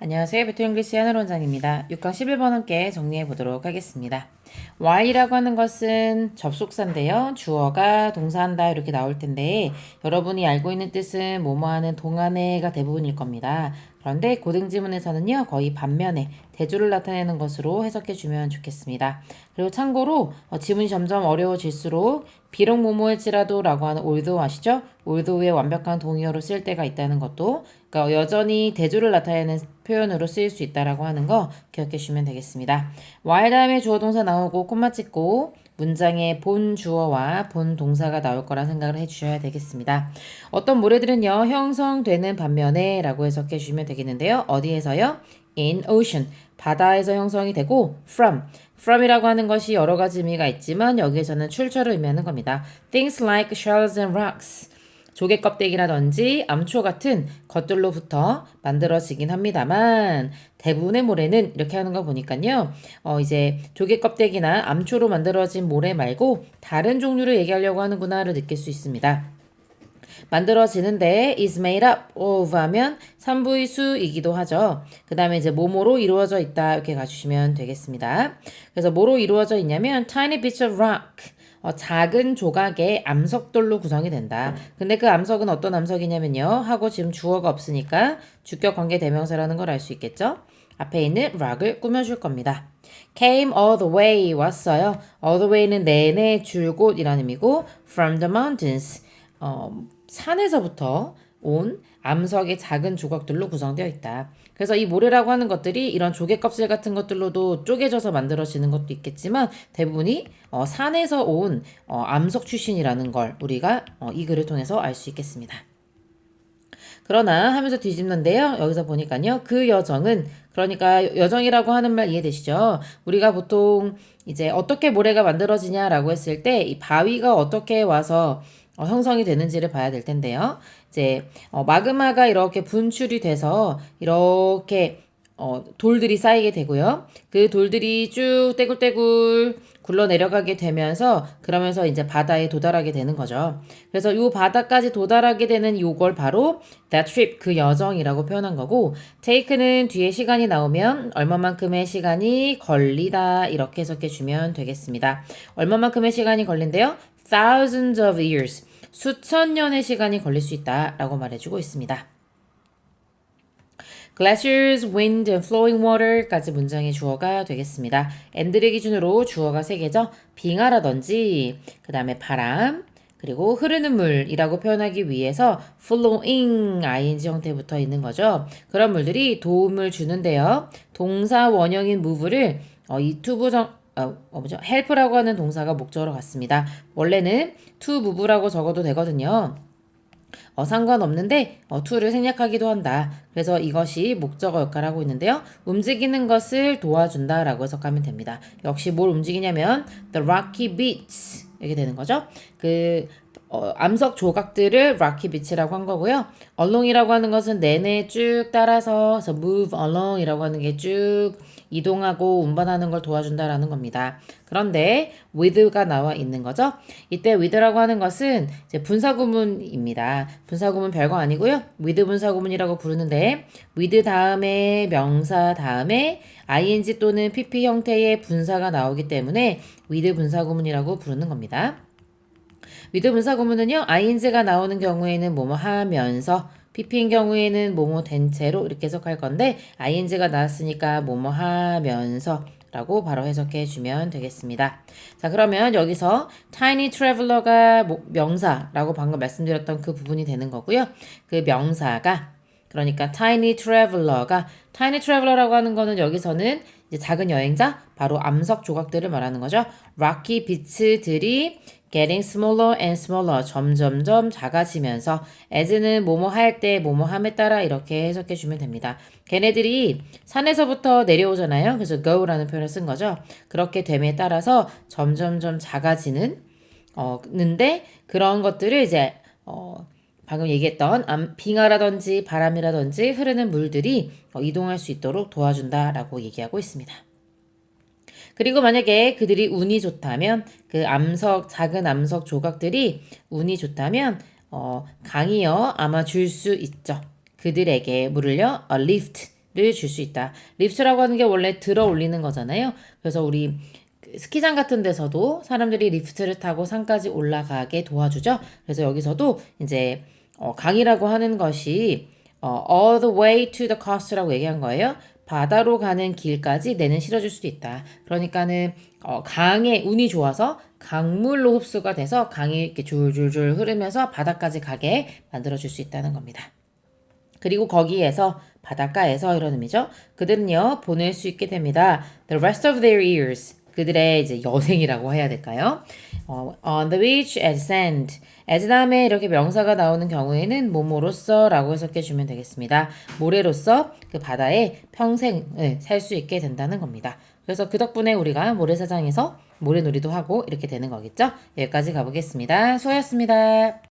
안녕하세요. 배틀 잉글리시 하늘 원장입니다. 6강 11번 함께 정리해 보도록 하겠습니다. while이라고 하는 것은 접속사인데요. 주어가 동사한다 이렇게 나올 텐데 여러분이 알고 있는 뜻은 뭐뭐하는 동안에가 대부분일 겁니다. 그런데 고등지문에서는요. 거의 반면에 대조를 나타내는 것으로 해석해 주면 좋겠습니다. 그리고 참고로 지문이 점점 어려워질수록 비록 뭐뭐일지라도 라고 하는 although 아시죠? although의 완벽한 동의어로 쓸 때가 있다는 것도 그러니까 여전히 대조를 나타내는 표현으로 쓰일 수 있다라고 하는 거 기억해 주시면 되겠습니다. while 다음에 주어 동사 나오고 콤마 찍고 문장에 본 주어와 본 동사가 나올 거라 생각을 해주셔야 되겠습니다. 어떤 모래들은요 형성되는 반면에 라고 해석해 주시면 되겠는데요. 어디에서요? in ocean 바다에서 형성이 되고 from이라고 하는 것이 여러 가지 의미가 있지만 여기에서는 출처를 의미하는 겁니다. things like shells and rocks 조개 껍데기라든지 암초 같은 것들로부터 만들어지긴 합니다만 대부분의 모래는 이렇게 하는 거 보니까요. 이제 조개 껍데기나 암초로 만들어진 모래 말고 다른 종류를 얘기하려고 하는구나를 느낄 수 있습니다. 만들어지는데 is made up of 하면 산부의수이기도 하죠. 그 다음에 이제 뭐뭐로 이루어져 있다 이렇게 가주시면 되겠습니다. 그래서 뭐로 이루어져 있냐면 tiny bits of rock 작은 조각의 암석들로 구성이 된다. 근데 그 암석은 어떤 암석이냐면요. 하고 지금 주어가 없으니까 주격 관계 대명사라는 걸 알 수 있겠죠? 앞에 있는 rock을 꾸며줄 겁니다. came all the way 왔어요. all the way는 내내 줄곧이라는 의미고 from the mountains 산에서부터 온 암석의 작은 조각들로 구성되어 있다. 그래서 이 모래라고 하는 것들이 이런 조개 껍질 같은 것들로도 쪼개져서 만들어지는 것도 있겠지만 대부분이 산에서 온 암석 출신이라는 걸 우리가 이 글을 통해서 알 수 있겠습니다. 그러나 하면서 뒤집는데요. 여기서 보니까요. 그 여정은 그러니까 여정이라고 하는 말 이해되시죠? 우리가 보통 이제 어떻게 모래가 만들어지냐라고 했을 때 이 바위가 어떻게 와서 형성이 되는지를 봐야 될 텐데요. 이제 마그마가 이렇게 분출이 돼서 이렇게 돌들이 쌓이게 되고요. 그 돌들이 쭉 떼굴떼굴 굴러 내려가게 되면서 그러면서 이제 바다에 도달하게 되는 거죠. 그래서 요 바다까지 도달하게 되는 요걸 바로 that trip 그 여정이라고 표현한 거고 take는 뒤에 시간이 나오면 얼마만큼의 시간이 걸리다 이렇게 해석해 주면 되겠습니다. 얼마만큼의 시간이 걸린대요? thousands of years 수천 년의 시간이 걸릴 수 있다라고 말해주고 있습니다. glaciers, wind, and flowing water까지 문장의 주어가 되겠습니다. and를 기준으로 주어가 3개죠. 빙하라든지 그 다음에 바람 그리고 흐르는 물이라고 표현하기 위해서 flowing ing 형태부터 있는 거죠. 그런 물들이 도움을 주는데요. 동사 원형인 move를 이 투부정 help라고 하는 동사가 목적으로 갔습니다. 원래는 to move라고 적어도 되거든요. 상관없는데 to를 생략하기도 한다. 그래서 이것이 목적어 역할을 하고 있는데요. 움직이는 것을 도와준다 라고 해석하면 됩니다. 역시 뭘 움직이냐면 the rocky beach 이렇게 되는 거죠. 암석 조각들을 rocky beach라고 한 거고요. along이라고 하는 것은 내내 쭉 따라서 그래서 move along이라고 하는 게 쭉 이동하고 운반하는 걸 도와준다라는 겁니다. 그런데 with가 나와 있는 거죠. 이때 with라고 하는 것은 이제 분사구문입니다. 분사구문 별거 아니고요. with 분사구문이라고 부르는데 with 다음에 명사 다음에 ing 또는 pp 형태의 분사가 나오기 때문에 with 분사구문이라고 부르는 겁니다. with 분사구문은요. ing가 나오는 경우에는 뭐뭐 하면서 pp인 경우에는 뭐뭐 된 채로 이렇게 해석할 건데 ing가 나왔으니까 뭐뭐 하면서 라고 바로 해석해 주면 되겠습니다. 자, 그러면 여기서 tiny traveler가 명사라고 방금 말씀드렸던 그 부분이 되는 거고요. 그 명사가 그러니까 tiny traveler라고 하는 거는 여기서는 이제 작은 여행자 바로 암석 조각들을 말하는 거죠. rocky beach들이 getting smaller and smaller 점점점 작아지면서 as는 뭐뭐 할 때 뭐뭐 함에 따라 이렇게 해석해 주면 됩니다. 걔네들이 산에서부터 내려오잖아요. 그래서 go라는 표현을 쓴 거죠. 그렇게 됨에 따라서 점점점 작아지는 는데 그런 것들을 이제 방금 얘기했던 빙하라든지 바람이라든지 흐르는 물들이 이동할 수 있도록 도와준다라고 얘기하고 있습니다. 그리고 만약에 그들이 운이 좋다면 그 작은 암석 조각들이 운이 좋다면 강이요 아마 줄 수 있죠. 그들에게 물을요 lift 줄 수 있다. 리프트라고 하는 게 원래 들어 올리는 거잖아요. 그래서 우리 스키장 같은 데서도 사람들이 리프트를 타고 산까지 올라가게 도와주죠. 그래서 여기서도 이제 강이라고 하는 것이 all the way to the coast라고 얘기한 거예요. 바다로 가는 길까지 내는 실어줄 수도 있다. 그러니까는 강의 운이 좋아서 강물로 흡수가 돼서 강이 이렇게 줄줄줄 흐르면서 바다까지 가게 만들어줄 수 있다는 겁니다. 그리고 거기에서 바닷가에서 이런 의미죠. 그들은요 보낼 수 있게 됩니다. The rest of their years. 그들의 이제 여생이라고 해야 될까요? On the beach as sand. as 다음에 이렇게 명사가 나오는 경우에는 뭐뭐로써라고 해석해 주면 되겠습니다. 모래로서 그 바다에 평생을 살 수 있게 된다는 겁니다. 그래서 그 덕분에 우리가 모래사장에서 모래놀이도 하고 이렇게 되는 거겠죠? 여기까지 가보겠습니다. 수고하셨습니다.